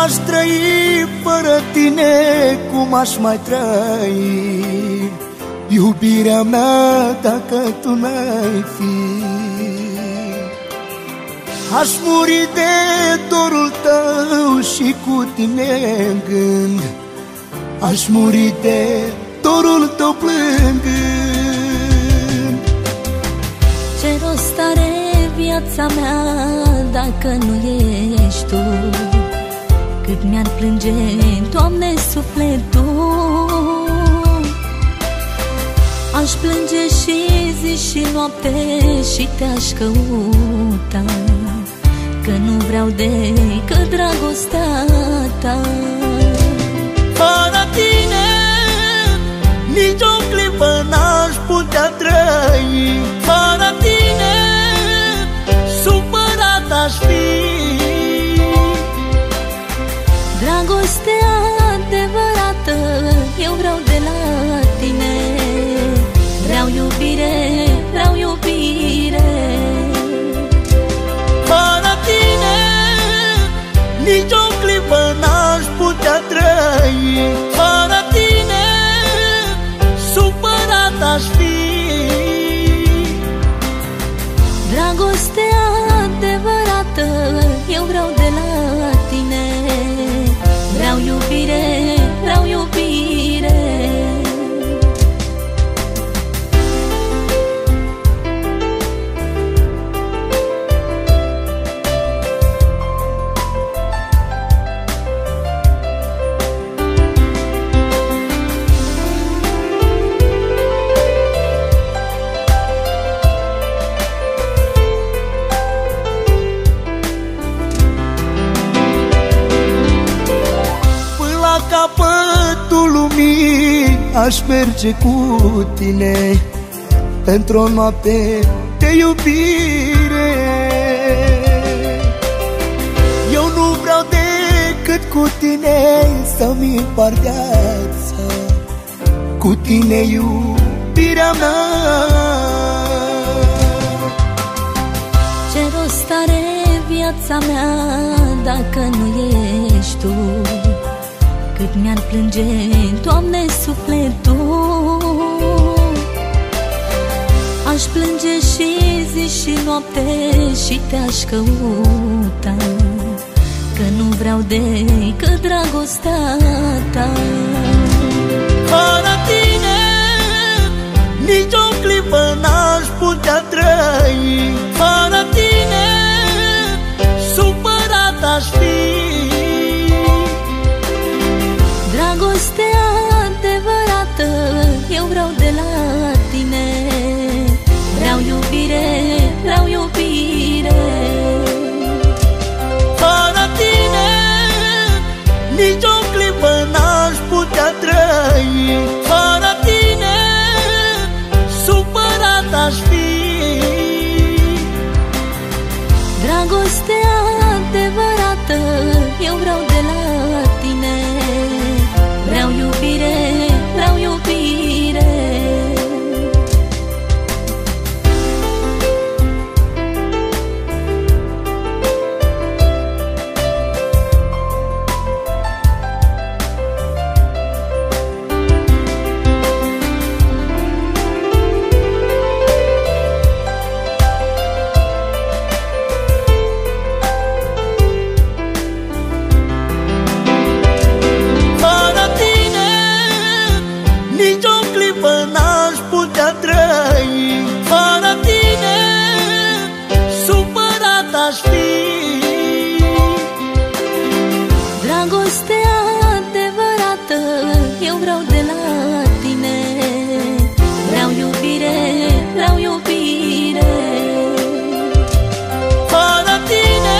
aș trăi fără tine, cum aș mai trăi, iubirea mea, dacă tu n-ai fi? Aș muri de dorul tău și cu tine în gând, aș muri de dorul tău plângând. Ce rost are viața mea dacă nu ești tu? Cât mi-ar plânge, Doamne, sufletul. Aș plânge și zi și noapte și te-aș căuta, că nu vreau decât dragostea ta. Fără tine nici o clipă n-aș putea trăi, fără tine supărat aș fi. Dragostea adevărată eu vreau de la tine, vreau iubire, vreau iubire. Fără tine nici o clipă n-aș putea trăi, fără tine supărat aș fi. Dragostea adevărată eu vreau de la tine, vreau iubire, vreau iubire. Capătul lumii aș merge cu tine pentru o noapte de iubire. Eu nu vreau decât cu tine să-mi împart viața, cu tine iubirea mea. Ce rost are viața mea dacă nu ești tu? Cât mi-ar plânge, Doamne, sufletul. Aș plânge și zi și noapte și te-aș căuta, că nu vreau decât dragostea ta. Fără tine nici o clipă n-aș putea trăi, fără tine supărat aș fi. Dragostea adevărată eu vreau de la tine, vreau iubire, vreau iubire. Fără tine nici o clipă n-aș putea trăi, fără tine supărat aș fi. Dragostea adevărată eu vreau de la tine, vreau iubire, vreau iubire. N-aș putea trăi, fără tine supărat aș fi. Dragostea adevărată eu vreau de la tine, vreau iubire, vreau iubire. Fără tine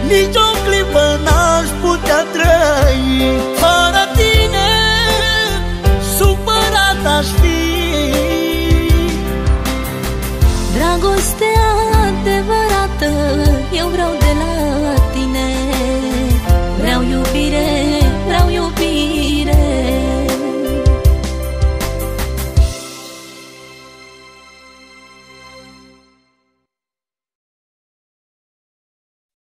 nici o